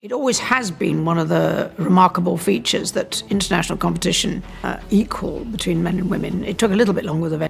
It always has been one of the remarkable features that international competition equal between men and women. It took a little bit longer,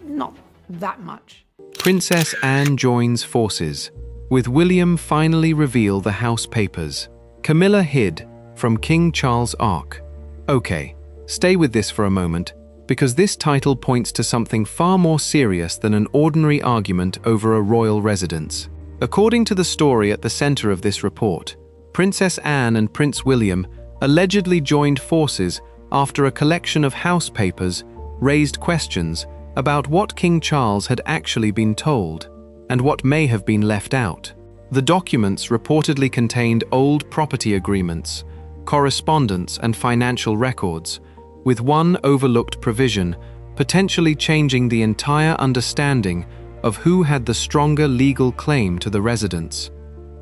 not that much. Princess Anne joins forces, with William finally reveal the house papers. Camilla hid from King Charles' ark. Okay, stay with this for a moment, because this title points to something far more serious than an ordinary argument over a royal residence. According to the story at the center of this report, Princess Anne and Prince William allegedly joined forces after a collection of house papers raised questions about what King Charles had actually been told and what may have been left out. The documents reportedly contained old property agreements, correspondence, and financial records, with one overlooked provision potentially changing the entire understanding of who had the stronger legal claim to the residence.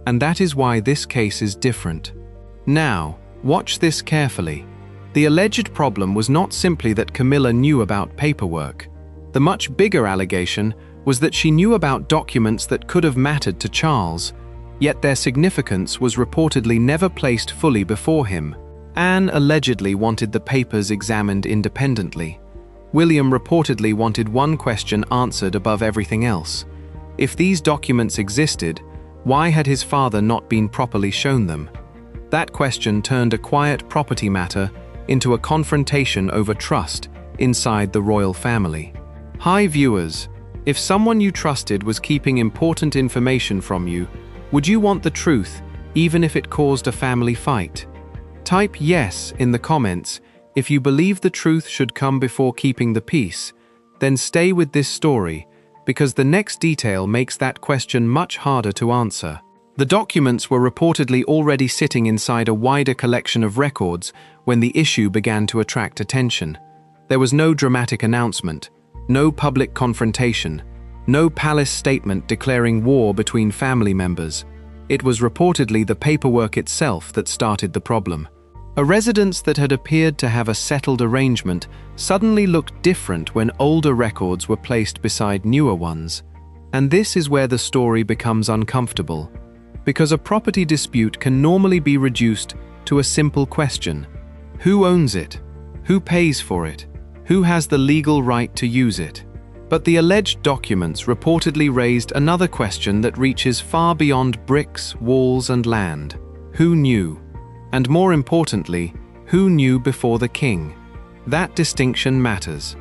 And that is why this case is different. Now, watch this carefully. The alleged problem was not simply that Camilla knew about paperwork. The much bigger allegation was that she knew about documents that could have mattered to Charles, yet their significance was reportedly never placed fully before him. Anne allegedly wanted the papers examined independently. William reportedly wanted one question answered above everything else. If these documents existed, why had his father not been properly shown them? That question turned a quiet property matter into a confrontation over trust inside the royal family. Hi viewers, if someone you trusted was keeping important information from you, would you want the truth, even if it caused a family fight? Type yes in the comments if you believe the truth should come before keeping the peace. Then stay with this story, because the next detail makes that question much harder to answer. The documents were reportedly already sitting inside a wider collection of records when the issue began to attract attention. There was no dramatic announcement, no public confrontation, no palace statement declaring war between family members. It was reportedly the paperwork itself that started the problem. A residence that had appeared to have a settled arrangement suddenly looked different when older records were placed beside newer ones. And this is where the story becomes uncomfortable, because a property dispute can normally be reduced to a simple question: who owns it? Who pays for it? Who has the legal right to use it? But the alleged documents reportedly raised another question that reaches far beyond bricks, walls, and land. Who knew? And more importantly, who knew before the king? That distinction matters.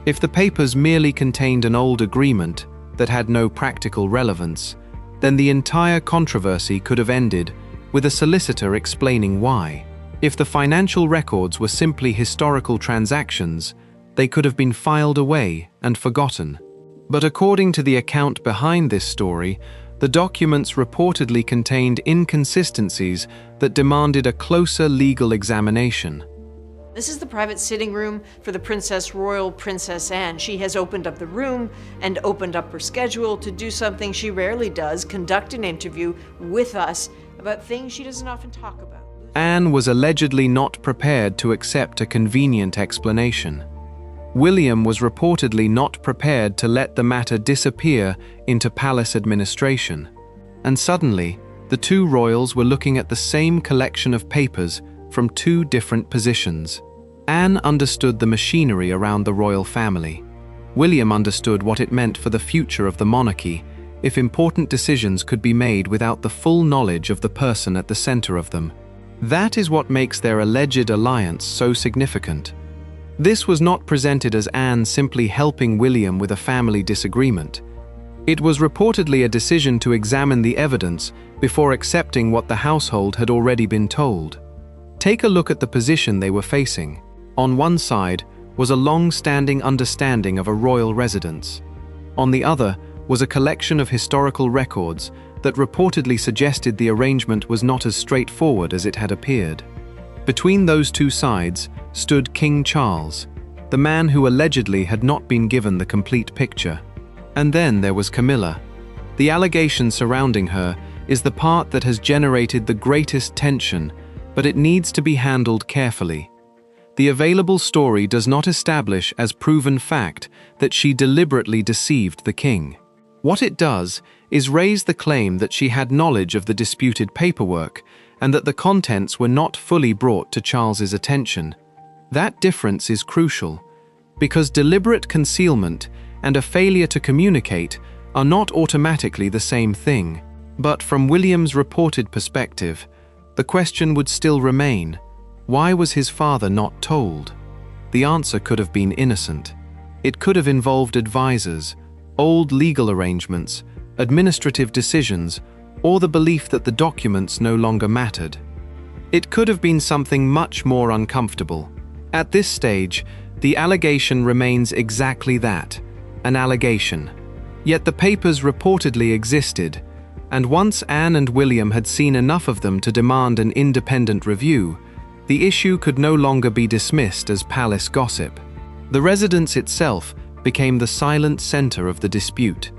If the papers merely contained an old agreement that had no practical relevance, then the entire controversy could have ended with a solicitor explaining why. If the financial records were simply historical transactions, they could have been filed away and forgotten. But according to the account behind this story, the documents reportedly contained inconsistencies that demanded a closer legal examination. This is the private sitting room for the Princess Royal Princess Anne. She has opened up the room and opened up her schedule to do something she rarely does, conduct an interview with us about things she doesn't often talk about. Anne was allegedly not prepared to accept a convenient explanation. William was reportedly not prepared to let the matter disappear into palace administration. And suddenly, the two royals were looking at the same collection of papers from two different positions. Anne understood the machinery around the royal family. William understood what it meant for the future of the monarchy if important decisions could be made without the full knowledge of the person at the center of them. That is what makes their alleged alliance so significant. This was not presented as Anne simply helping William with a family disagreement. It was reportedly a decision to examine the evidence before accepting what the household had already been told. Take a look at the position they were facing. On one side was a long-standing understanding of a royal residence. On the other was a collection of historical records that reportedly suggested the arrangement was not as straightforward as it had appeared. Between those two sides stood King Charles, the man who allegedly had not been given the complete picture. And then there was Camilla. The allegation surrounding her is the part that has generated the greatest tension, but it needs to be handled carefully. The available story does not establish as proven fact that she deliberately deceived the king. What it does is raise the claim that she had knowledge of the disputed paperwork and that the contents were not fully brought to Charles's attention. That difference is crucial, because deliberate concealment and a failure to communicate are not automatically the same thing. But from William's reported perspective, the question would still remain: why was his father not told? The answer could have been innocent. It could have involved advisors, old legal arrangements, administrative decisions, or the belief that the documents no longer mattered. It could have been something much more uncomfortable. At this stage, the allegation remains exactly that, an allegation. Yet the papers reportedly existed, and once Anne and William had seen enough of them to demand an independent review, the issue could no longer be dismissed as palace gossip. The residence itself became the silent center of the dispute.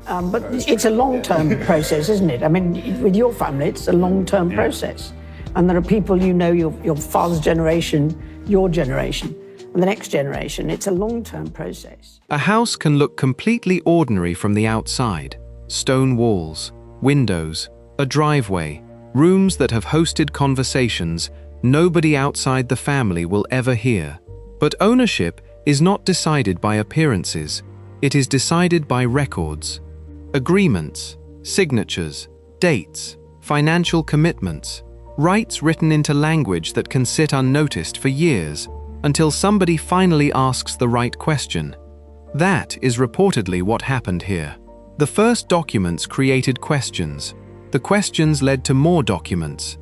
But it's a long-term process, isn't it? I mean, with your family, it's a long-term process. And there are people, you know, your father's generation, your generation, and the next generation. It's a long-term process. A house can look completely ordinary from the outside. Stone walls, windows, a driveway, rooms that have hosted conversations nobody outside the family will ever hear. But ownership is not decided by appearances. It is decided by records. Agreements, signatures, dates, financial commitments, rights written into language that can sit unnoticed for years until somebody finally asks the right question. That is reportedly what happened here. The first documents created questions. The questions led to more documents.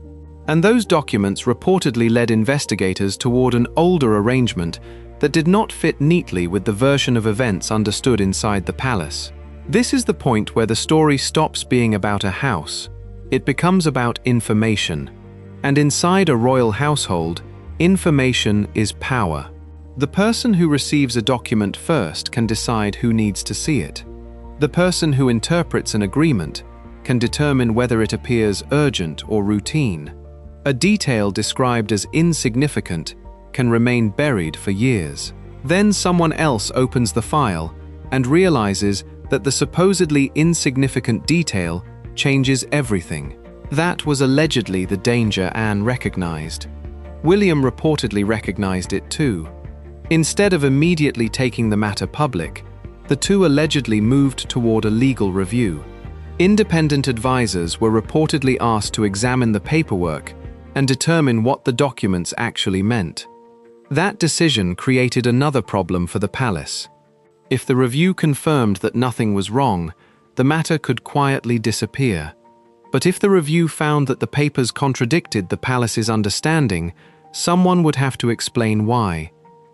And those documents reportedly led investigators toward an older arrangement that did not fit neatly with the version of events understood inside the palace. This is the point where the story stops being about a house. It becomes about information. And inside a royal household, information is power. The person who receives a document first can decide who needs to see it. The person who interprets an agreement can determine whether it appears urgent or routine. A detail described as insignificant can remain buried for years. Then someone else opens the file and realizes that the supposedly insignificant detail changes everything. That was allegedly the danger Anne recognized. William reportedly recognized it too. Instead of immediately taking the matter public, the two allegedly moved toward a legal review. Independent advisors were reportedly asked to examine the paperwork and determine what the documents actually meant. That decision created another problem for the palace. If the review confirmed that nothing was wrong, the matter could quietly disappear. But if the review found that the papers contradicted the palace's understanding, someone would have to explain why.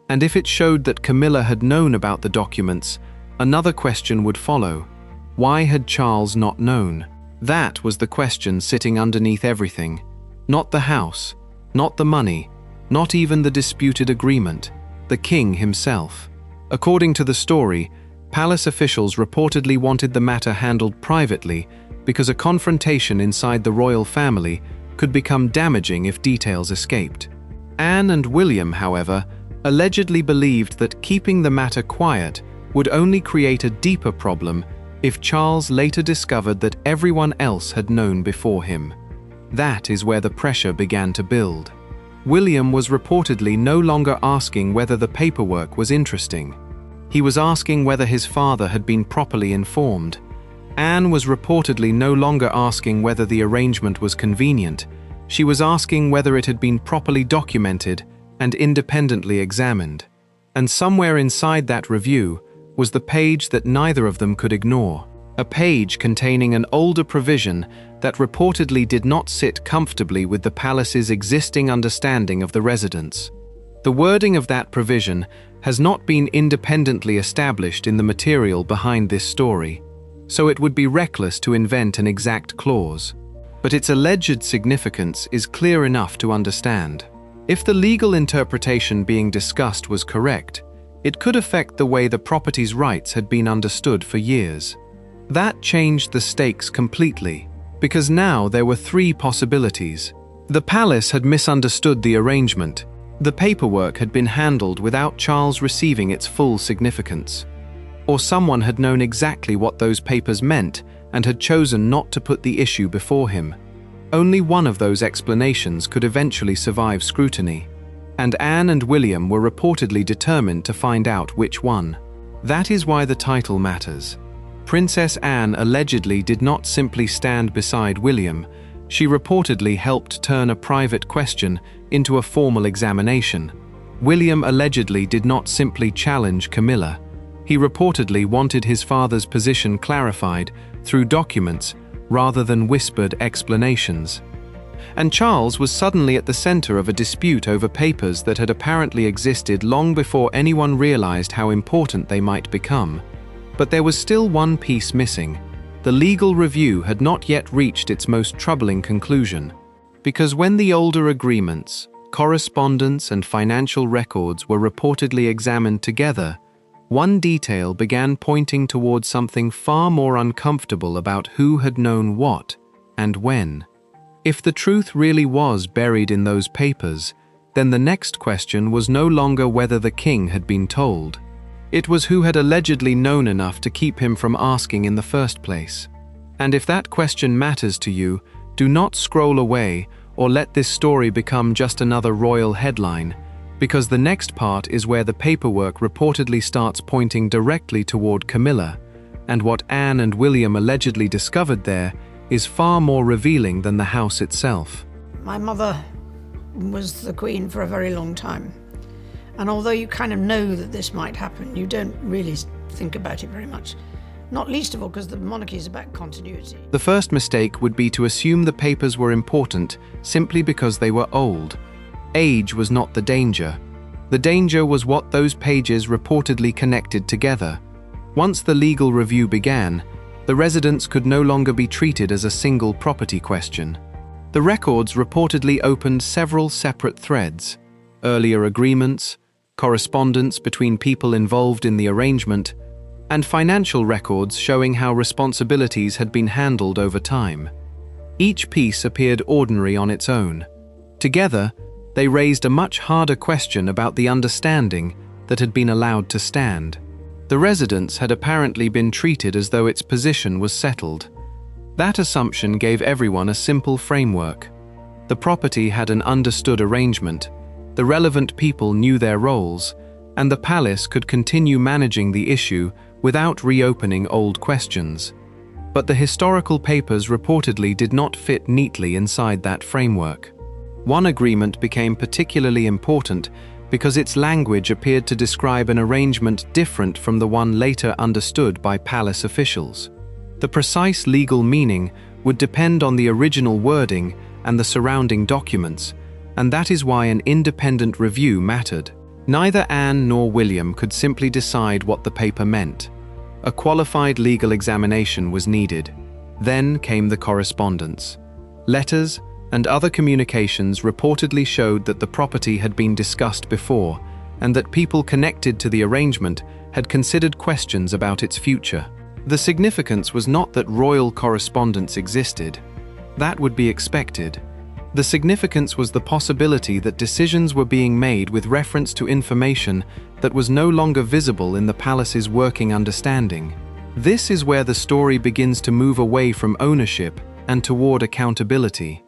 And if it showed that Camilla had known about the documents, another question would follow. Why had Charles not known? That was the question sitting underneath everything. Not the house, not the money, not even the disputed agreement, the king himself. According to the story, palace officials reportedly wanted the matter handled privately because a confrontation inside the royal family could become damaging if details escaped. Anne and William, however, allegedly believed that keeping the matter quiet would only create a deeper problem if Charles later discovered that everyone else had known before him. That is where the pressure began to build. William was reportedly no longer asking whether the paperwork was interesting. He was asking whether his father had been properly informed. Anne was reportedly no longer asking whether the arrangement was convenient. She was asking whether it had been properly documented and independently examined. And somewhere inside that review was the page that neither of them could ignore. A page containing an older provision that reportedly did not sit comfortably with the palace's existing understanding of the residence. The wording of that provision has not been independently established in the material behind this story, so it would be reckless to invent an exact clause. But its alleged significance is clear enough to understand. If the legal interpretation being discussed was correct, it could affect the way the property's rights had been understood for years. That changed the stakes completely, because now there were three possibilities. The palace had misunderstood the arrangement. The paperwork had been handled without Charles receiving its full significance. Or someone had known exactly what those papers meant and had chosen not to put the issue before him. Only one of those explanations could eventually survive scrutiny, and Anne and William were reportedly determined to find out which one. That is why the title matters. Princess Anne allegedly did not simply stand beside William, she reportedly helped turn a private question into a formal examination. William allegedly did not simply challenge Camilla. He reportedly wanted his father's position clarified through documents rather than whispered explanations. And Charles was suddenly at the center of a dispute over papers that had apparently existed long before anyone realized how important they might become. But there was still one piece missing. The legal review had not yet reached its most troubling conclusion. Because when the older agreements, correspondence, and financial records were reportedly examined together, one detail began pointing towards something far more uncomfortable about who had known what and when. If the truth really was buried in those papers, then the next question was no longer whether the king had been told. It was who had allegedly known enough to keep him from asking in the first place. And if that question matters to you, do not scroll away or let this story become just another royal headline, because the next part is where the paperwork reportedly starts pointing directly toward Camilla, and what Anne and William allegedly discovered there is far more revealing than the house itself. My mother was the queen for a very long time. And although you kind of know that this might happen, you don't really think about it very much. Not least of all because the monarchy is about continuity. The first mistake would be to assume the papers were important simply because they were old. Age was not the danger. The danger was what those pages reportedly connected together. Once the legal review began, the residents could no longer be treated as a single property question. The records reportedly opened several separate threads: earlier agreements, correspondence between people involved in the arrangement, and financial records showing how responsibilities had been handled over time. Each piece appeared ordinary on its own. Together, they raised a much harder question about the understanding that had been allowed to stand. The residence had apparently been treated as though its position was settled. That assumption gave everyone a simple framework. The property had an understood arrangement, the relevant people knew their roles, and the palace could continue managing the issue without reopening old questions. But the historical papers reportedly did not fit neatly inside that framework. One agreement became particularly important because its language appeared to describe an arrangement different from the one later understood by palace officials. The precise legal meaning would depend on the original wording and the surrounding documents, and that is why an independent review mattered. Neither Anne nor William could simply decide what the paper meant. A qualified legal examination was needed. Then came the correspondence. Letters and other communications reportedly showed that the property had been discussed before, and that people connected to the arrangement had considered questions about its future. The significance was not that royal correspondence existed. That would be expected. The significance was the possibility that decisions were being made with reference to information that was no longer visible in the palace's working understanding. This is where the story begins to move away from ownership and toward accountability.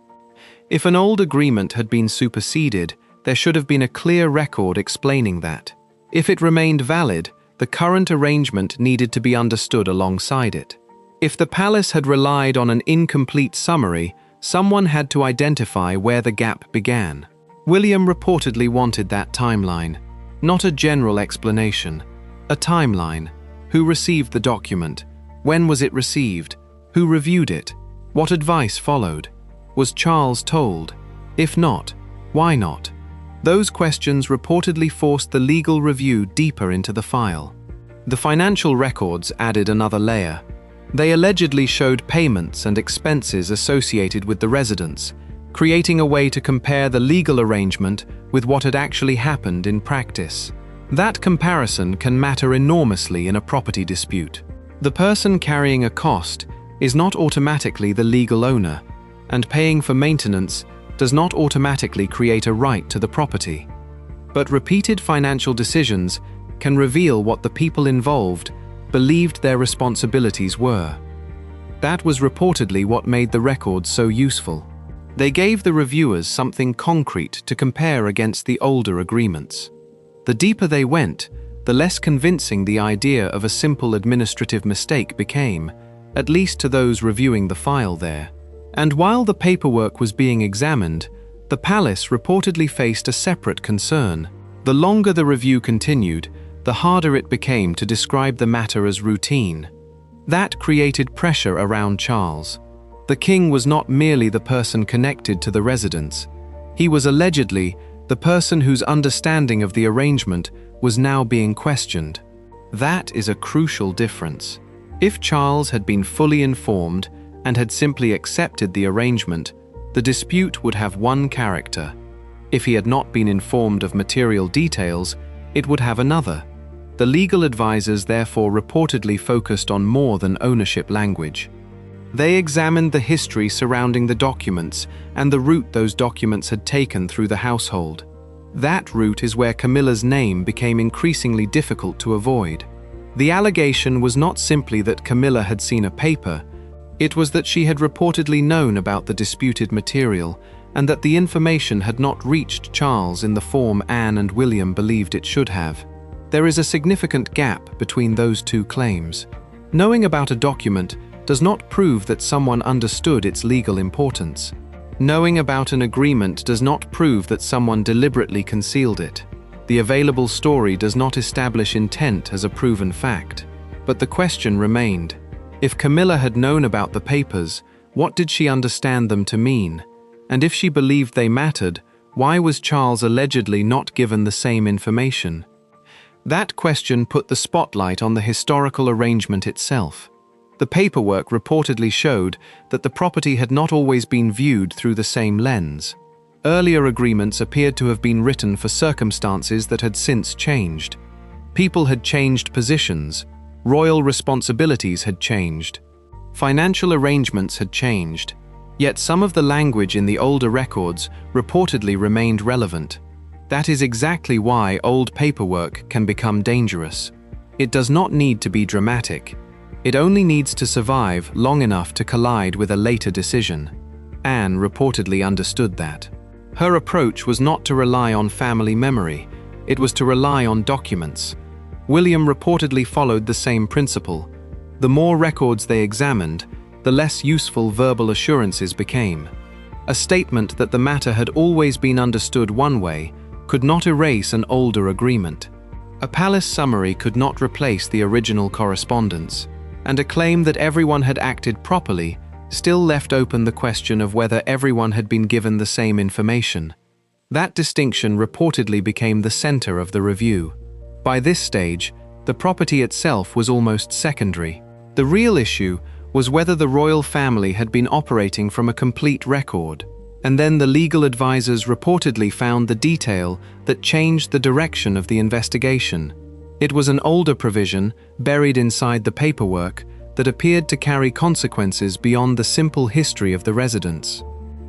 If an old agreement had been superseded, there should have been a clear record explaining that. If it remained valid, the current arrangement needed to be understood alongside it. If the palace had relied on an incomplete summary, someone had to identify where the gap began. William reportedly wanted that timeline. Not a general explanation. A timeline. Who received the document? When was it received? Who reviewed it? What advice followed? Was Charles told? If not, why not? Those questions reportedly forced the legal review deeper into the file. The financial records added another layer. They allegedly showed payments and expenses associated with the residence, creating a way to compare the legal arrangement with what had actually happened in practice. That comparison can matter enormously in a property dispute. The person carrying a cost is not automatically the legal owner, and paying for maintenance does not automatically create a right to the property. But repeated financial decisions can reveal what the people involved believed their responsibilities were. That was reportedly what made the records so useful. They gave the reviewers something concrete to compare against the older agreements. The deeper they went, the less convincing the idea of a simple administrative mistake became, at least to those reviewing the file there. And while the paperwork was being examined, the palace reportedly faced a separate concern. The longer the review continued, the harder it became to describe the matter as routine. That created pressure around Charles. The king was not merely the person connected to the residence. He was allegedly the person whose understanding of the arrangement was now being questioned. That is a crucial difference. If Charles had been fully informed and had simply accepted the arrangement, the dispute would have one character. If he had not been informed of material details, it would have another. The legal advisors therefore reportedly focused on more than ownership language. They examined the history surrounding the documents and the route those documents had taken through the household. That route is where Camilla's name became increasingly difficult to avoid. The allegation was not simply that Camilla had seen a paper, it was that she had reportedly known about the disputed material and that the information had not reached Charles in the form Anne and William believed it should have. There is a significant gap between those two claims. Knowing about a document does not prove that someone understood its legal importance. Knowing about an agreement does not prove that someone deliberately concealed it. The available story does not establish intent as a proven fact. But the question remained. If Camilla had known about the papers, what did she understand them to mean? And if she believed they mattered, why was Charles allegedly not given the same information? That question put the spotlight on the historical arrangement itself. The paperwork reportedly showed that the property had not always been viewed through the same lens. Earlier agreements appeared to have been written for circumstances that had since changed. People had changed positions, royal responsibilities had changed, financial arrangements had changed, yet some of the language in the older records reportedly remained relevant. That is exactly why old paperwork can become dangerous. It does not need to be dramatic. It only needs to survive long enough to collide with a later decision. Anne reportedly understood that. Her approach was not to rely on family memory, it was to rely on documents. William reportedly followed the same principle. The more records they examined, the less useful verbal assurances became. A statement that the matter had always been understood one way could not erase an older agreement. A palace summary could not replace the original correspondence. And a claim that everyone had acted properly still left open the question of whether everyone had been given the same information. That distinction reportedly became the center of the review. By this stage, the property itself was almost secondary. The real issue was whether the royal family had been operating from a complete record. And then the legal advisors reportedly found the detail that changed the direction of the investigation. It was an older provision, buried inside the paperwork, that appeared to carry consequences beyond the simple history of the residence.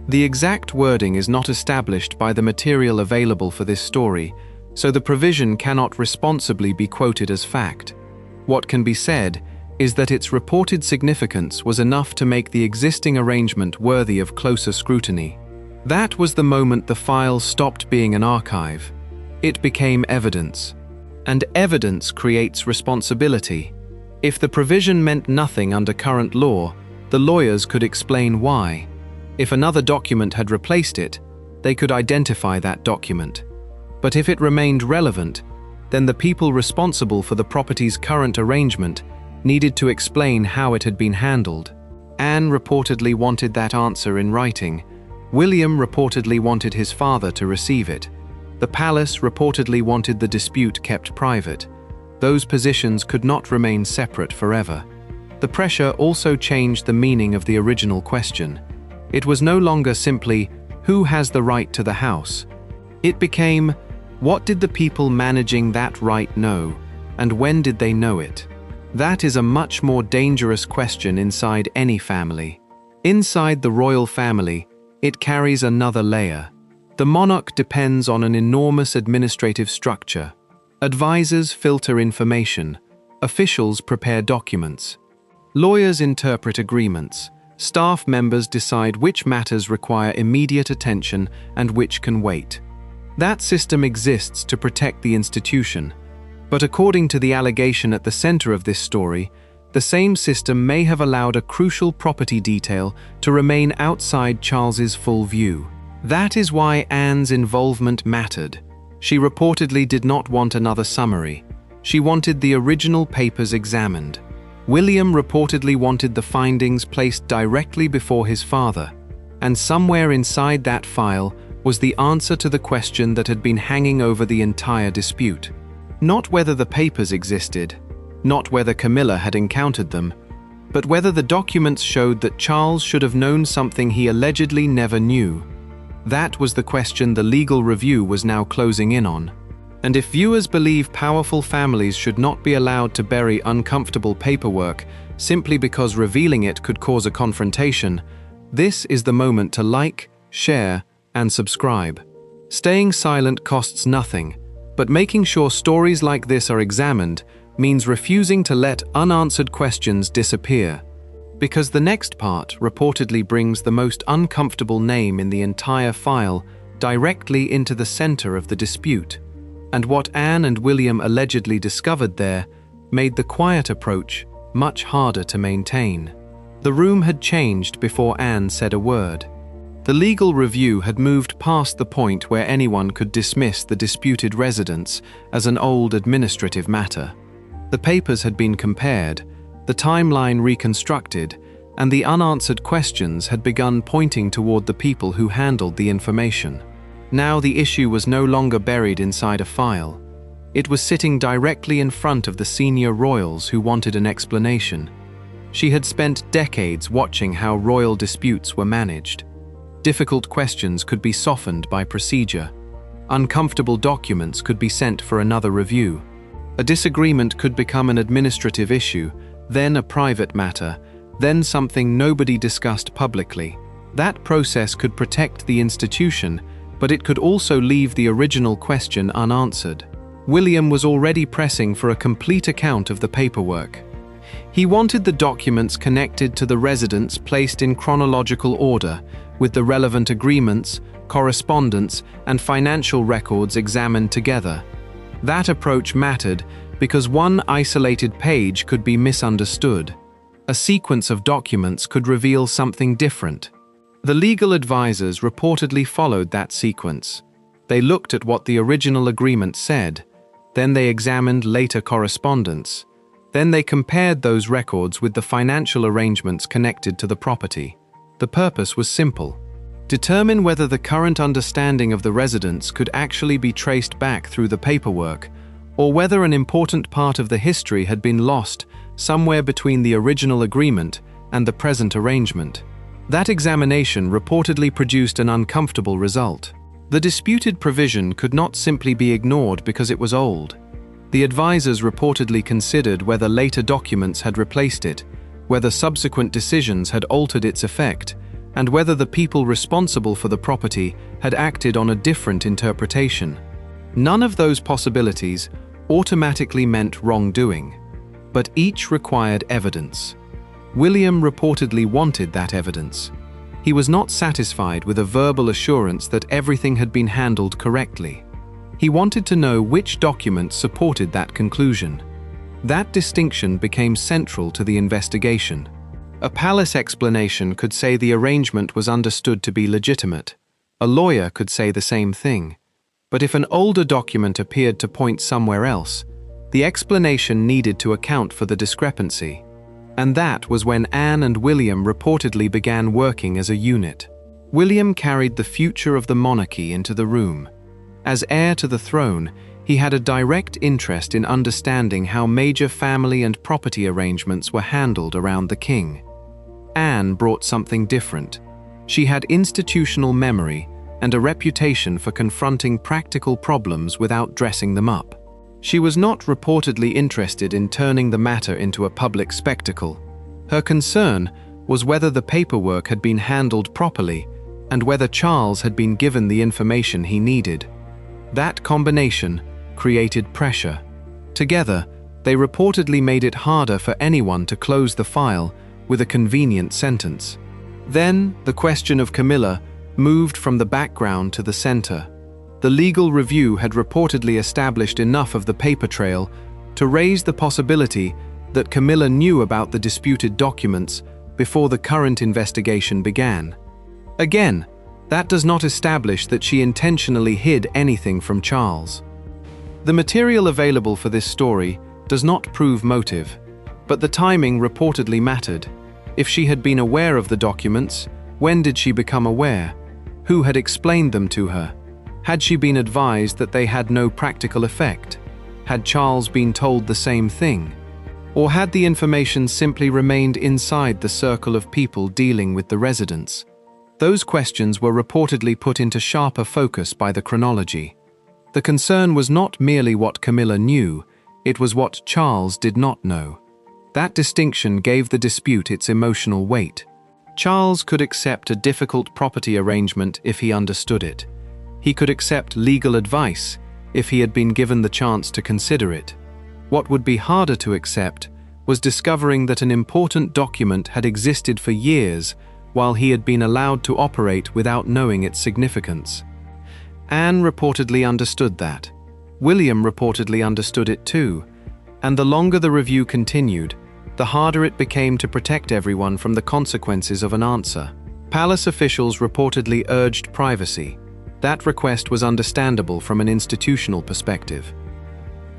The exact wording is not established by the material available for this story, so the provision cannot responsibly be quoted as fact. What can be said is that its reported significance was enough to make the existing arrangement worthy of closer scrutiny. That was the moment the file stopped being an archive. It became evidence. And evidence creates responsibility. If the provision meant nothing under current law, the lawyers could explain why. If another document had replaced it, they could identify that document. But if it remained relevant, then the people responsible for the property's current arrangement needed to explain how it had been handled. Anne reportedly wanted that answer in writing. William reportedly wanted his father to receive it. The palace reportedly wanted the dispute kept private. Those positions could not remain separate forever. The pressure also changed the meaning of the original question. It was no longer simply, who has the right to the house? It became, what did the people managing that right know, and when did they know it? That is a much more dangerous question inside any family. Inside the royal family, it carries another layer. The monarch depends on an enormous administrative structure. Advisors filter information. Officials prepare documents. Lawyers interpret agreements. Staff members decide which matters require immediate attention and which can wait. That system exists to protect the institution. But according to the allegation at the center of this story, the same system may have allowed a crucial property detail to remain outside Charles's full view. That is why Anne's involvement mattered. She reportedly did not want another summary. She wanted the original papers examined. William reportedly wanted the findings placed directly before his father, and somewhere inside that file was the answer to the question that had been hanging over the entire dispute. Not whether the papers existed, not whether Camilla had encountered them, but whether the documents showed that Charles should have known something he allegedly never knew. That was the question the legal review was now closing in on. And if viewers believe powerful families should not be allowed to bury uncomfortable paperwork simply because revealing it could cause a confrontation, this is the moment to like, share, and subscribe. Staying silent costs nothing, but making sure stories like this are examined means refusing to let unanswered questions disappear. Because the next part reportedly brings the most uncomfortable name in the entire file directly into the center of the dispute. And what Anne and William allegedly discovered there made the quiet approach much harder to maintain. The room had changed before Anne said a word. The legal review had moved past the point where anyone could dismiss the disputed residence as an old administrative matter. The papers had been compared, the timeline reconstructed, and the unanswered questions had begun pointing toward the people who handled the information. Now the issue was no longer buried inside a file. It was sitting directly in front of the senior royals who wanted an explanation. She had spent decades watching how royal disputes were managed. Difficult questions could be softened by procedure. Uncomfortable documents could be sent for another review. A disagreement could become an administrative issue, then a private matter, then something nobody discussed publicly. That process could protect the institution, but it could also leave the original question unanswered. William was already pressing for a complete account of the paperwork. He wanted the documents connected to the residence placed in chronological order, with the relevant agreements, correspondence, and financial records examined together. That approach mattered because one isolated page could be misunderstood. A sequence of documents could reveal something different. The legal advisors reportedly followed that sequence. They looked at what the original agreement said, then they examined later correspondence. Then they compared those records with the financial arrangements connected to the property. The purpose was simple: determine whether the current understanding of the residence could actually be traced back through the paperwork, or whether an important part of the history had been lost somewhere between the original agreement and the present arrangement. That examination reportedly produced an uncomfortable result. The disputed provision could not simply be ignored because it was old. The advisors reportedly considered whether later documents had replaced it, whether subsequent decisions had altered its effect, and whether the people responsible for the property had acted on a different interpretation. None of those possibilities automatically meant wrongdoing, but each required evidence. William reportedly wanted that evidence. He was not satisfied with a verbal assurance that everything had been handled correctly. He wanted to know which documents supported that conclusion. That distinction became central to the investigation. A palace explanation could say the arrangement was understood to be legitimate. A lawyer could say the same thing. But if an older document appeared to point somewhere else, the explanation needed to account for the discrepancy. And that was when Anne and William reportedly began working as a unit. William carried the future of the monarchy into the room. As heir to the throne, he had a direct interest in understanding how major family and property arrangements were handled around the king. Anne brought something different. She had institutional memory and a reputation for confronting practical problems without dressing them up. She was not reportedly interested in turning the matter into a public spectacle. Her concern was whether the paperwork had been handled properly and whether Charles had been given the information he needed. That combination created pressure. Together, they reportedly made it harder for anyone to close the file with a convenient sentence. Then, the question of Camilla moved from the background to the center. The legal review had reportedly established enough of the paper trail to raise the possibility that Camilla knew about the disputed documents before the current investigation began. Again, that does not establish that she intentionally hid anything from Charles. The material available for this story does not prove motive, but the timing reportedly mattered. If she had been aware of the documents, when did she become aware? Who had explained them to her? Had she been advised that they had no practical effect? Had Charles been told the same thing? Or had the information simply remained inside the circle of people dealing with the residents? Those questions were reportedly put into sharper focus by the chronology. The concern was not merely what Camilla knew, it was what Charles did not know. That distinction gave the dispute its emotional weight. Charles could accept a difficult property arrangement if he understood it. He could accept legal advice if he had been given the chance to consider it. What would be harder to accept was discovering that an important document had existed for years while he had been allowed to operate without knowing its significance. Anne reportedly understood that. William reportedly understood it too, and the longer the review continued, the harder it became to protect everyone from the consequences of an answer. Palace officials reportedly urged privacy. That request was understandable from an institutional perspective.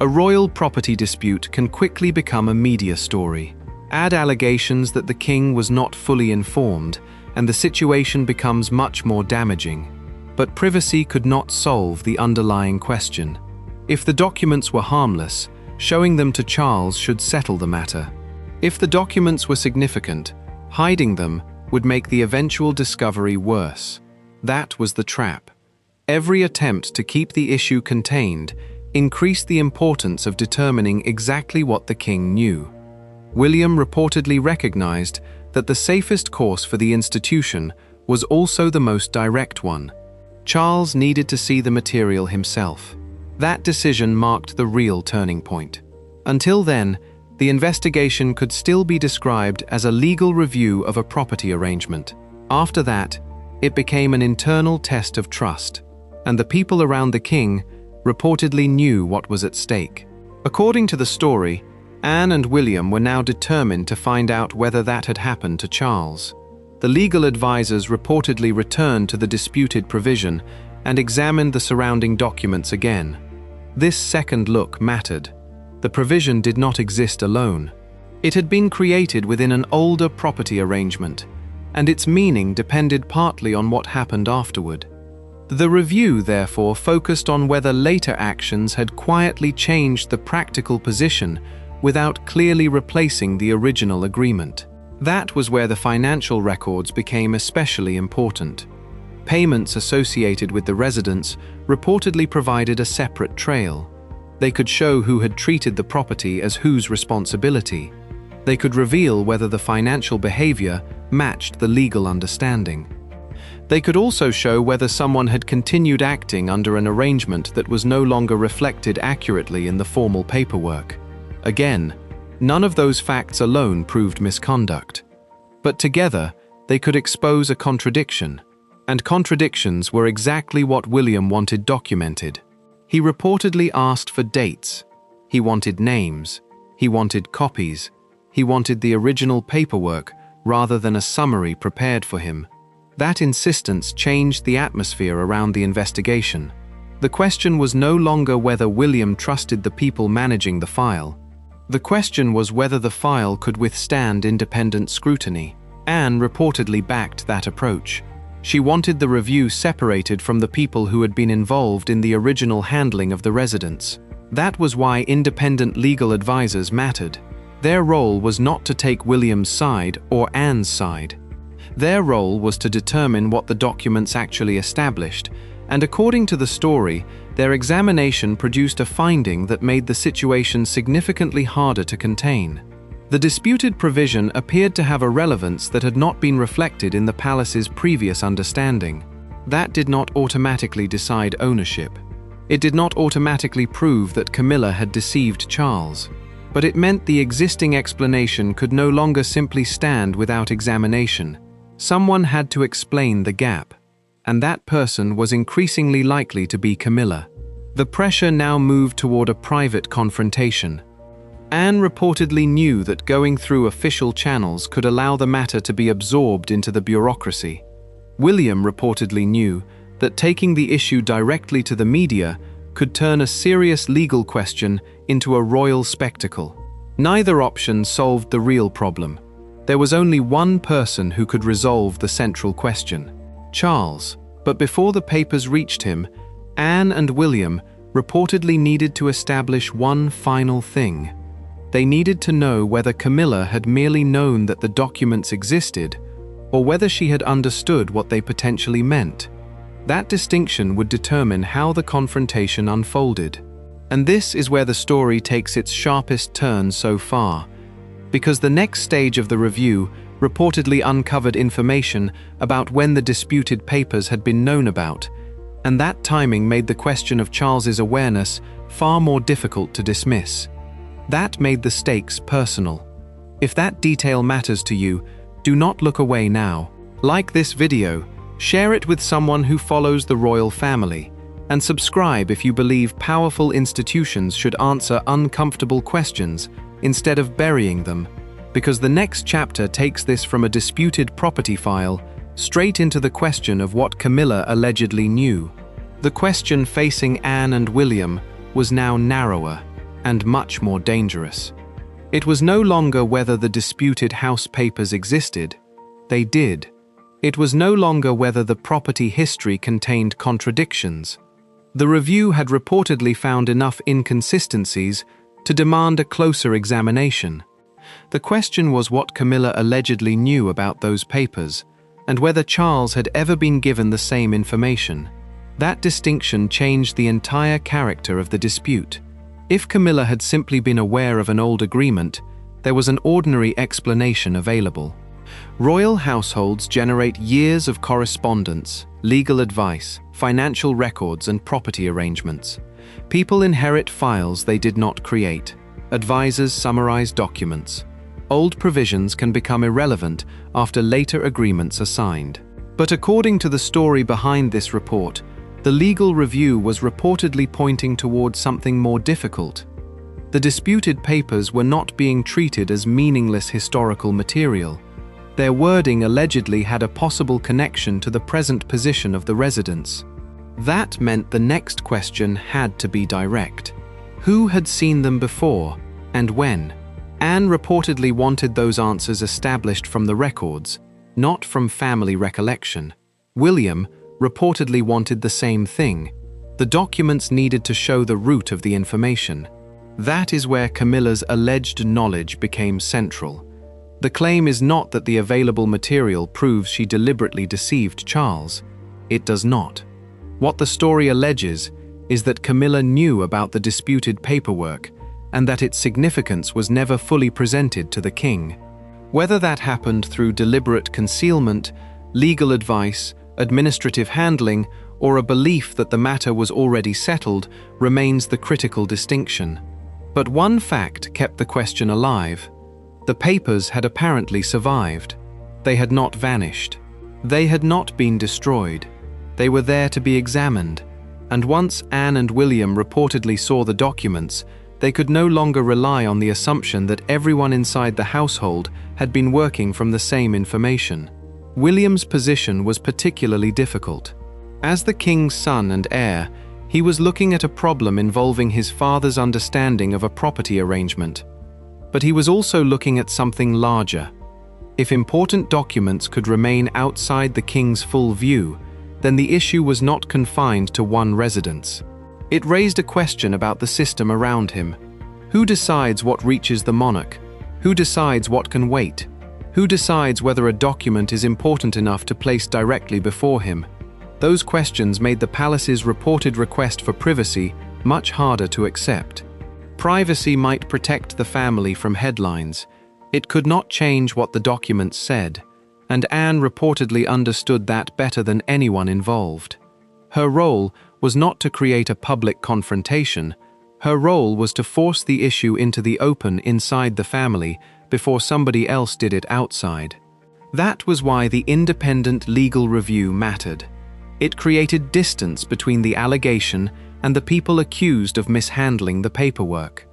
A royal property dispute can quickly become a media story. Add allegations that the king was not fully informed, and the situation becomes much more damaging. But privacy could not solve the underlying question. If the documents were harmless, showing them to Charles should settle the matter. If the documents were significant, hiding them would make the eventual discovery worse. That was the trap. Every attempt to keep the issue contained increased the importance of determining exactly what the king knew. William reportedly recognized that the safest course for the institution was also the most direct one. Charles needed to see the material himself. That decision marked the real turning point. Until then, the investigation could still be described as a legal review of a property arrangement. After that, it became an internal test of trust, and the people around the king reportedly knew what was at stake. According to the story, Anne and William were now determined to find out whether that had happened to Charles. The legal advisors reportedly returned to the disputed provision and examined the surrounding documents again. This second look mattered. The provision did not exist alone. It had been created within an older property arrangement, and its meaning depended partly on what happened afterward. The review, therefore, focused on whether later actions had quietly changed the practical position without clearly replacing the original agreement. That was where the financial records became especially important. Payments associated with the residents reportedly provided a separate trail. They could show who had treated the property as whose responsibility. They could reveal whether the financial behavior matched the legal understanding. They could also show whether someone had continued acting under an arrangement that was no longer reflected accurately in the formal paperwork. Again, none of those facts alone proved misconduct. But together, they could expose a contradiction. And contradictions were exactly what William wanted documented. He reportedly asked for dates. He wanted names. He wanted copies. He wanted the original paperwork rather than a summary prepared for him. That insistence changed the atmosphere around the investigation. The question was no longer whether William trusted the people managing the file. The question was whether the file could withstand independent scrutiny. Anne reportedly backed that approach. She wanted the review separated from the people who had been involved in the original handling of the residents. That was why independent legal advisors mattered. Their role was not to take William's side or Anne's side. Their role was to determine what the documents actually established, and according to the story, their examination produced a finding that made the situation significantly harder to contain. The disputed provision appeared to have a relevance that had not been reflected in the palace's previous understanding. That did not automatically decide ownership. It did not automatically prove that Camilla had deceived Charles, but it meant the existing explanation could no longer simply stand without examination. Someone had to explain the gap, and that person was increasingly likely to be Camilla. The pressure now moved toward a private confrontation. Anne reportedly knew that going through official channels could allow the matter to be absorbed into the bureaucracy. William reportedly knew that taking the issue directly to the media could turn a serious legal question into a royal spectacle. Neither option solved the real problem. There was only one person who could resolve the central question: Charles. But before the papers reached him, Anne and William reportedly needed to establish one final thing. They needed to know whether Camilla had merely known that the documents existed, or whether she had understood what they potentially meant. That distinction would determine how the confrontation unfolded. And this is where the story takes its sharpest turn so far, because the next stage of the review reportedly uncovered information about when the disputed papers had been known about, and that timing made the question of Charles's awareness far more difficult to dismiss. That made the stakes personal. If that detail matters to you, do not look away now. Like this video, share it with someone who follows the royal family, and subscribe if you believe powerful institutions should answer uncomfortable questions instead of burying them, because the next chapter takes this from a disputed property file straight into the question of what Camilla allegedly knew. The question facing Anne and William was now narrower and much more dangerous. It was no longer whether the disputed house papers existed. They did. It was no longer whether the property history contained contradictions. The review had reportedly found enough inconsistencies to demand a closer examination. The question was what Camilla allegedly knew about those papers, and whether Charles had ever been given the same information. That distinction changed the entire character of the dispute. If Camilla had simply been aware of an old agreement, there was an ordinary explanation available. Royal households generate years of correspondence, legal advice, financial records, and property arrangements. People inherit files they did not create. Advisors summarize documents. Old provisions can become irrelevant after later agreements are signed. But according to the story behind this report, the legal review was reportedly pointing towards something more difficult. The disputed papers were not being treated as meaningless historical material. Their wording allegedly had a possible connection to the present position of the residents. That meant the next question had to be direct. Who had seen them before, and when? Anne reportedly wanted those answers established from the records, not from family recollection. William reportedly wanted the same thing. The documents needed to show the root of the information. That is where Camilla's alleged knowledge became central. The claim is not that the available material proves she deliberately deceived Charles. It does not. What the story alleges is that Camilla knew about the disputed paperwork and that its significance was never fully presented to the king. Whether that happened through deliberate concealment, legal advice, administrative handling, or a belief that the matter was already settled remains the critical distinction. But one fact kept the question alive. The papers had apparently survived. They had not vanished. They had not been destroyed. They were there to be examined. And once Anne and William reportedly saw the documents, they could no longer rely on the assumption that everyone inside the household had been working from the same information. William's position was particularly difficult. As the king's son and heir, he was looking at a problem involving his father's understanding of a property arrangement. But he was also looking at something larger. If important documents could remain outside the king's full view, then the issue was not confined to one residence. It raised a question about the system around him. Who decides what reaches the monarch? Who decides what can wait? Who decides whether a document is important enough to place directly before him? Those questions made the palace's reported request for privacy much harder to accept. Privacy might protect the family from headlines. It could not change what the documents said, and Anne reportedly understood that better than anyone involved. Her role was not to create a public confrontation. Her role was to force the issue into the open inside the family before somebody else did it outside. That was why the independent legal review mattered. It created distance between the allegation and the people accused of mishandling the paperwork.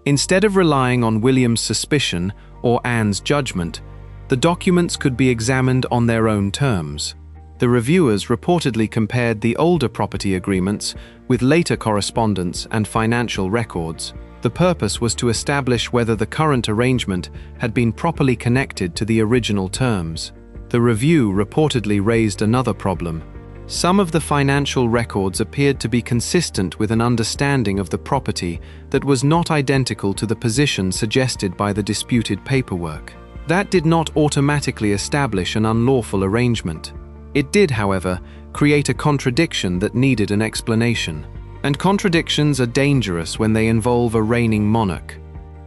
Instead of relying on William's suspicion or Anne's judgment, the documents could be examined on their own terms. The reviewers reportedly compared the older property agreements with later correspondence and financial records. The purpose was to establish whether the current arrangement had been properly connected to the original terms. The review reportedly raised another problem. Some of the financial records appeared to be consistent with an understanding of the property that was not identical to the position suggested by the disputed paperwork. That did not automatically establish an unlawful arrangement. It did, however, create a contradiction that needed an explanation. And contradictions are dangerous when they involve a reigning monarch.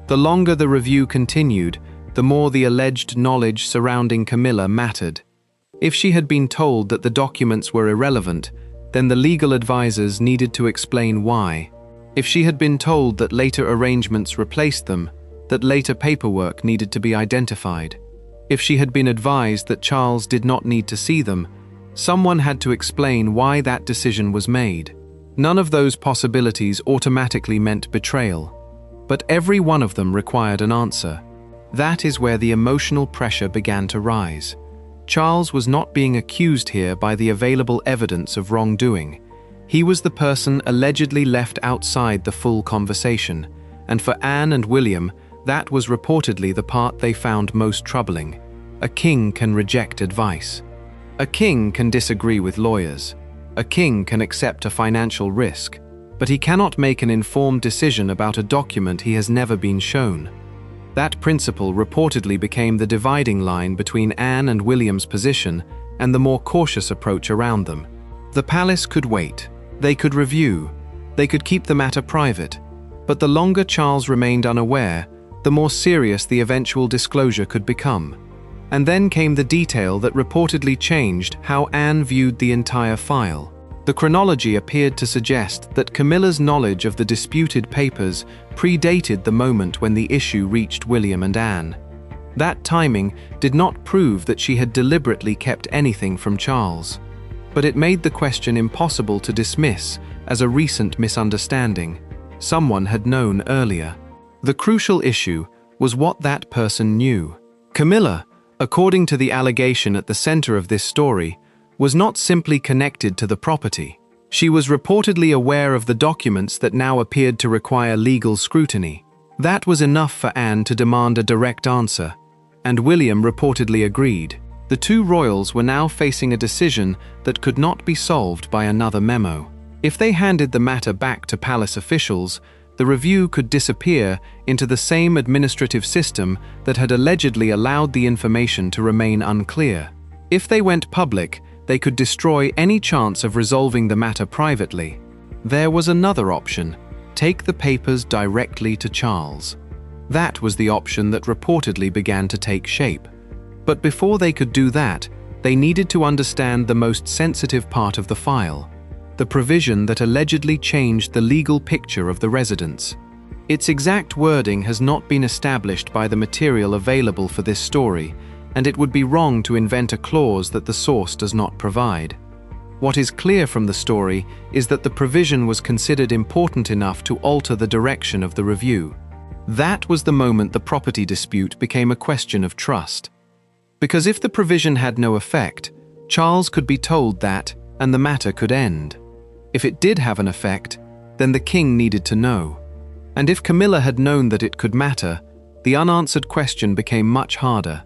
The longer the review continued, the more the alleged knowledge surrounding Camilla mattered. If she had been told that the documents were irrelevant, then the legal advisors needed to explain why. If she had been told that later arrangements replaced them, that later paperwork needed to be identified. If she had been advised that Charles did not need to see them, someone had to explain why that decision was made. None of those possibilities automatically meant betrayal, but every one of them required an answer. That is where the emotional pressure began to rise. Charles was not being accused here by the available evidence of wrongdoing. He was the person allegedly left outside the full conversation, and for Anne and William, that was reportedly the part they found most troubling. A king can reject advice. A king can disagree with lawyers. A king can accept a financial risk, but he cannot make an informed decision about a document he has never been shown. That principle reportedly became the dividing line between Anne and William's position and the more cautious approach around them. The palace could wait. They could review. They could keep the matter private. But the longer Charles remained unaware, the more serious the eventual disclosure could become. And then came the detail that reportedly changed how Anne viewed the entire file. The chronology appeared to suggest that Camilla's knowledge of the disputed papers predated the moment when the issue reached William and Anne. That timing did not prove that she had deliberately kept anything from Charles, but it made the question impossible to dismiss as a recent misunderstanding. Someone had known earlier. The crucial issue was what that person knew. Camilla, according to the allegation at the center of this story, was not simply connected to the property. She was reportedly aware of the documents that now appeared to require legal scrutiny. That was enough for Anne to demand a direct answer, and William reportedly agreed. The two royals were now facing a decision that could not be solved by another memo. If they handed the matter back to palace officials, the review could disappear into the same administrative system that had allegedly allowed the information to remain unclear. If they went public, they could destroy any chance of resolving the matter privately. There was another option: take the papers directly to Charles. That was the option that reportedly began to take shape. But before they could do that, they needed to understand the most sensitive part of the file: the provision that allegedly changed the legal picture of the residence. Its exact wording has not been established by the material available for this story, and it would be wrong to invent a clause that the source does not provide. What is clear from the story is that the provision was considered important enough to alter the direction of the review. That was the moment the property dispute became a question of trust. Because if the provision had no effect, Charles could be told that, and the matter could end. If it did have an effect, then the king needed to know. And if Camilla had known that it could matter, the unanswered question became much harder.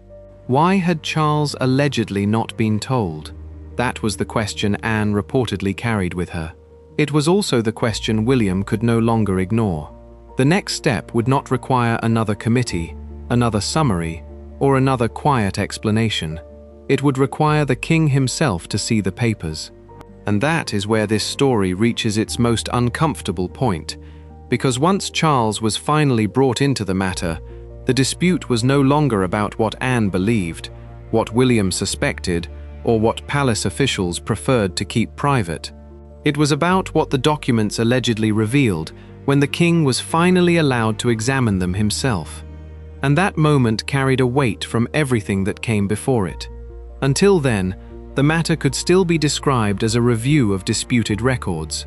Why had Charles allegedly not been told? That was the question Anne reportedly carried with her. It was also the question William could no longer ignore. The next step would not require another committee, another summary, or another quiet explanation. It would require the king himself to see the papers. And that is where this story reaches its most uncomfortable point, because once Charles was finally brought into the matter, the dispute was no longer about what Anne believed, what William suspected, or what palace officials preferred to keep private. It was about what the documents allegedly revealed when the king was finally allowed to examine them himself. and that moment carried a weight from everything that came before it. Until then, the matter could still be described as a review of disputed records.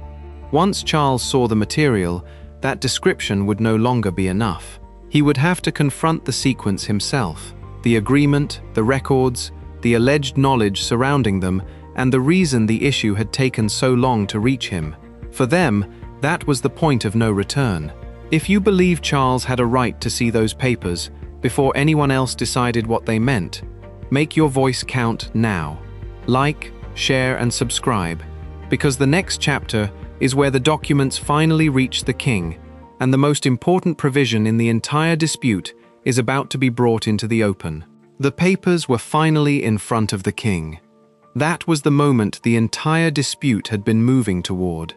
Once Charles saw the material, that description would no longer be enough. He would have to confront the sequence himself, the agreement, the records, the alleged knowledge surrounding them, and the reason the issue had taken so long to reach him. For them, that was the point of no return. If you believe Charles had a right to see those papers before anyone else decided what they meant, make your voice count now. Like, share, and subscribe, because the next chapter is where the documents finally reach the king, and the most important provision in the entire dispute is about to be brought into the open. The papers were finally in front of the king. That was the moment the entire dispute had been moving toward.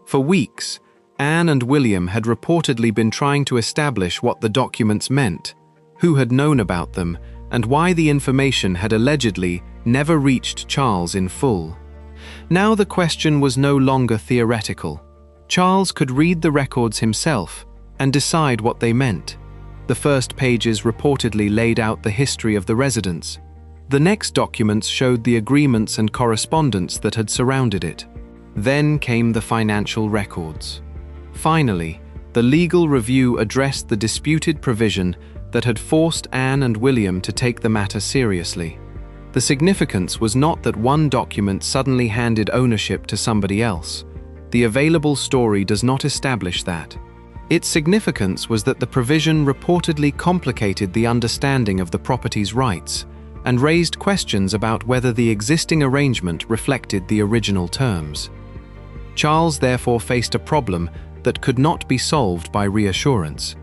For weeks, Anne and William had reportedly been trying to establish what the documents meant, who had known about them, and why the information had allegedly never reached Charles in full. Now the question was no longer theoretical. Charles could read the records himself and decide what they meant. The first pages reportedly laid out the history of the residence. The next documents showed the agreements and correspondence that had surrounded it. Then came the financial records. Finally, the legal review addressed the disputed provision that had forced Anne and William to take the matter seriously. The significance was not that one document suddenly handed ownership to somebody else. The available story does not establish that. Its significance was that the provision reportedly complicated the understanding of the property's rights and raised questions about whether the existing arrangement reflected the original terms. Charles therefore faced a problem that could not be solved by reassurance.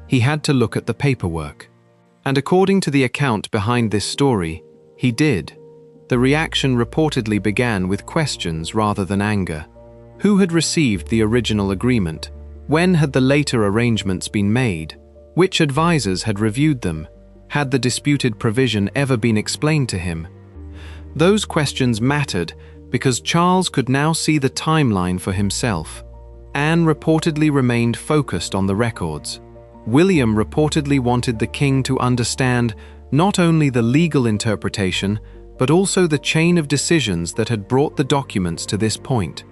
He had to look at the paperwork. And according to the account behind this story, he did. The reaction reportedly began with questions rather than anger. Who had received the original agreement? When had the later arrangements been made? Which advisors had reviewed them? Had the disputed provision ever been explained to him? Those questions mattered because Charles could now see the timeline for himself. Anne reportedly remained focused on the records. William reportedly wanted the king to understand not only the legal interpretation, but also the chain of decisions that had brought the documents to this point.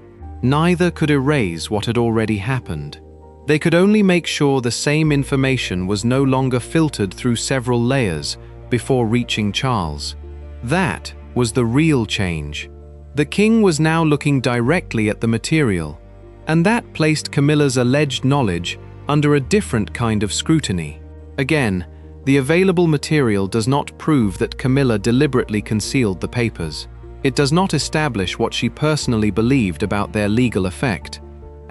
Neither could erase what had already happened. They could only make sure the same information was no longer filtered through several layers before reaching Charles. That was the real change. The king was now looking directly at the material, and that placed Camilla's alleged knowledge under a different kind of scrutiny. Again, the available material does not prove that Camilla deliberately concealed the papers. It does not establish what she personally believed about their legal effect,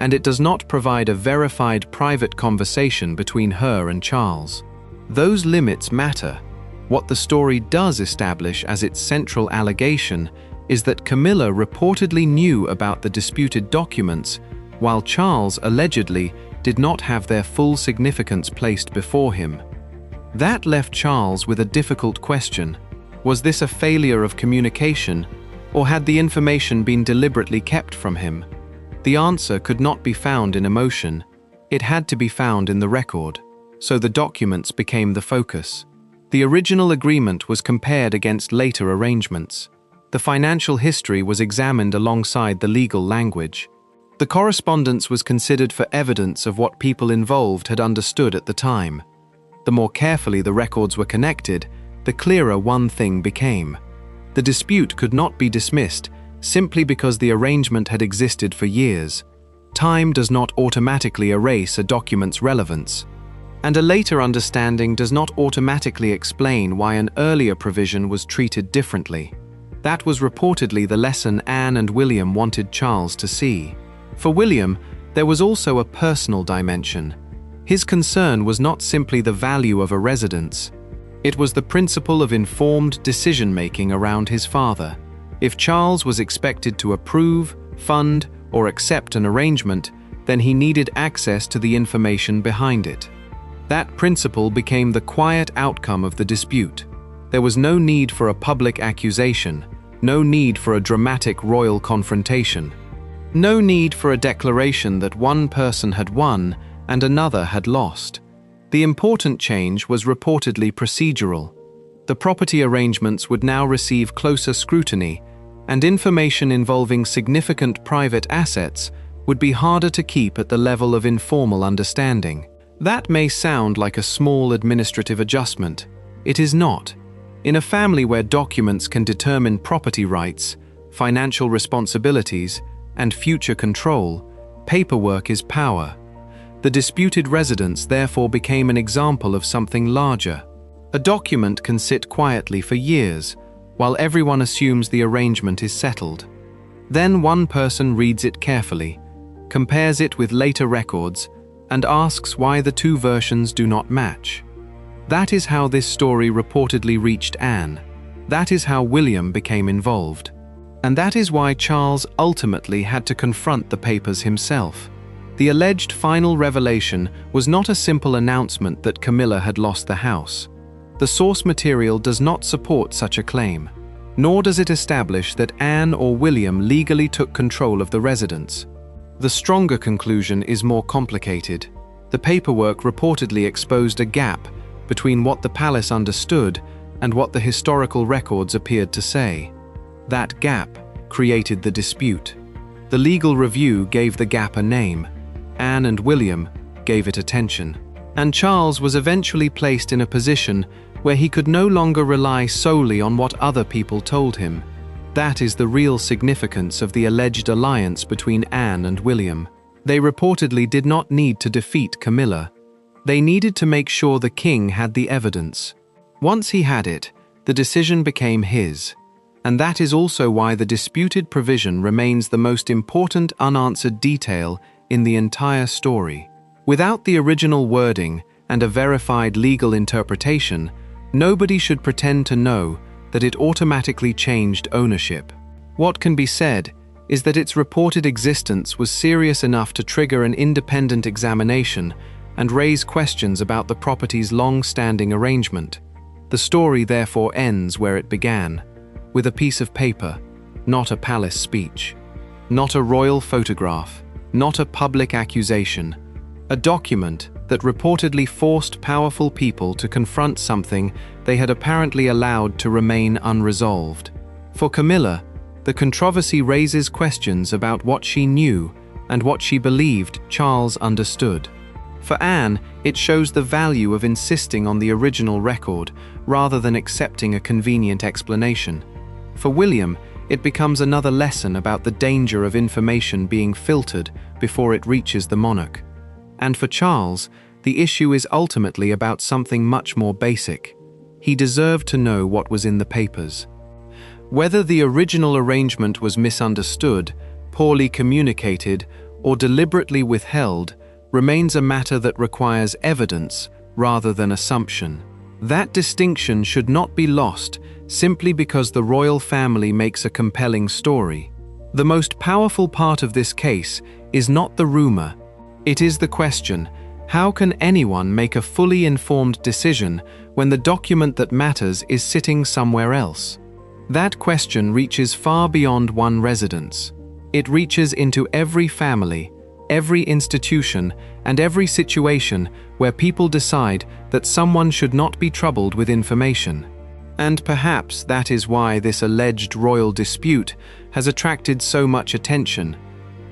and it does not provide a verified private conversation between her and Charles. Those limits matter. What the story does establish as its central allegation is that Camilla reportedly knew about the disputed documents, while Charles allegedly did not have their full significance placed before him. That left Charles with a difficult question. Was this a failure of communication, or had the information been deliberately kept from him? The answer could not be found in emotion. It had to be found in the record, so the documents became the focus. The original agreement was compared against later arrangements. The financial history was examined alongside the legal language. The correspondence was considered for evidence of what people involved had understood at the time. The more carefully the records were connected, the clearer one thing became. The dispute could not be dismissed simply because the arrangement had existed for years. Time does not automatically erase a document's relevance, and a later understanding does not automatically explain why an earlier provision was treated differently. That was reportedly the lesson Anne and William wanted Charles to see. For William, there was also a personal dimension. His concern was not simply the value of a residence. It was the principle of informed decision-making around his father. If Charles was expected to approve, fund, or accept an arrangement, then he needed access to the information behind it. That principle became the quiet outcome of the dispute. There was no need for a public accusation, no need for a dramatic royal confrontation. No need for a declaration that one person had won and another had lost. The important change was reportedly procedural. The property arrangements would now receive closer scrutiny, and information involving significant private assets would be harder to keep at the level of informal understanding. That may sound like a small administrative adjustment. It is not. In a family where documents can determine property rights, financial responsibilities, and future control, paperwork is power. The disputed residence therefore became an example of something larger. A document can sit quietly for years, while everyone assumes the arrangement is settled. Then one person reads it carefully, compares it with later records, and asks why the two versions do not match. That is how this story reportedly reached Anne. That is how William became involved. And that is why Charles ultimately had to confront the papers himself. The alleged final revelation was not a simple announcement that Camilla had lost the house. The source material does not support such a claim, nor does it establish that Anne or William legally took control of the residence. The stronger conclusion is more complicated. The paperwork reportedly exposed a gap between what the palace understood and what the historical records appeared to say. That gap created the dispute. The legal review gave the gap a name. Anne and William gave it attention. And Charles was eventually placed in a position where he could no longer rely solely on what other people told him. That is the real significance of the alleged alliance between Anne and William. They reportedly did not need to defeat Camilla. They needed to make sure the king had the evidence. Once he had it, the decision became his. And that is also why the disputed provision remains the most important unanswered detail in the entire story. Without the original wording and a verified legal interpretation, nobody should pretend to know that it automatically changed ownership. What can be said is that its reported existence was serious enough to trigger an independent examination and raise questions about the property's long-standing arrangement. The story therefore ends where it began, with a piece of paper, not a palace speech, not a royal photograph, not a public accusation, a document that reportedly forced powerful people to confront something they had apparently allowed to remain unresolved. For Camilla, the controversy raises questions about what she knew and what she believed Charles understood. For Anne, it shows the value of insisting on the original record rather than accepting a convenient explanation. For William, it becomes another lesson about the danger of information being filtered before it reaches the monarch. And for Charles, the issue is ultimately about something much more basic. He deserved to know what was in the papers. Whether the original arrangement was misunderstood, poorly communicated, or deliberately withheld, remains a matter that requires evidence rather than assumption. That distinction should not be lost simply because the royal family makes a compelling story. The most powerful part of this case is not the rumor. It is the question: how can anyone make a fully informed decision when the document that matters is sitting somewhere else? That question reaches far beyond one residence. It reaches into every family, every institution, and every situation where people decide that someone should not be troubled with information. And perhaps that is why this alleged royal dispute has attracted so much attention.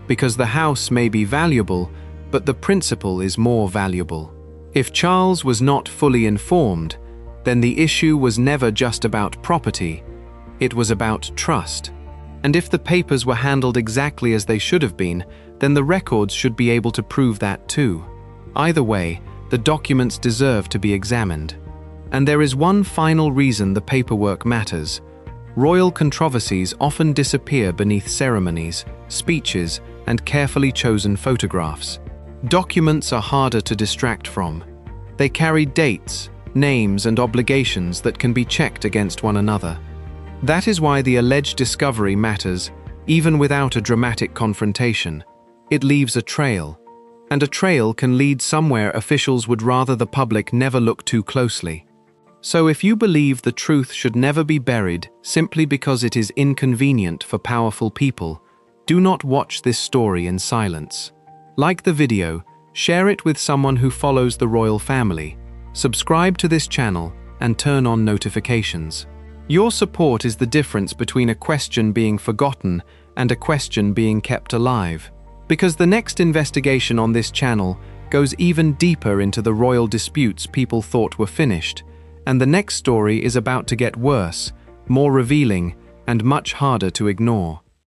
Because the house may be valuable, but the principle is more valuable. If Charles was not fully informed, then the issue was never just about property, it was about trust. And if the papers were handled exactly as they should have been, then the records should be able to prove that too. Either way, the documents deserve to be examined. And there is one final reason the paperwork matters. Royal controversies often disappear beneath ceremonies, speeches, and carefully chosen photographs. Documents are harder to distract from. They carry dates, names, and obligations that can be checked against one another. That is why the alleged discovery matters, even without a dramatic confrontation. It leaves a trail. And a trail can lead somewhere officials would rather the public never look too closely. So if you believe the truth should never be buried simply because it is inconvenient for powerful people, do not watch this story in silence. Like the video, Share it with someone who follows the royal family. Subscribe to this channel and turn on notifications. Your support is the difference between a question being forgotten and a question being kept alive. Because the next investigation on this channel goes even deeper into the royal disputes people thought were finished, and the next story is about to get worse, more revealing, and much harder to ignore.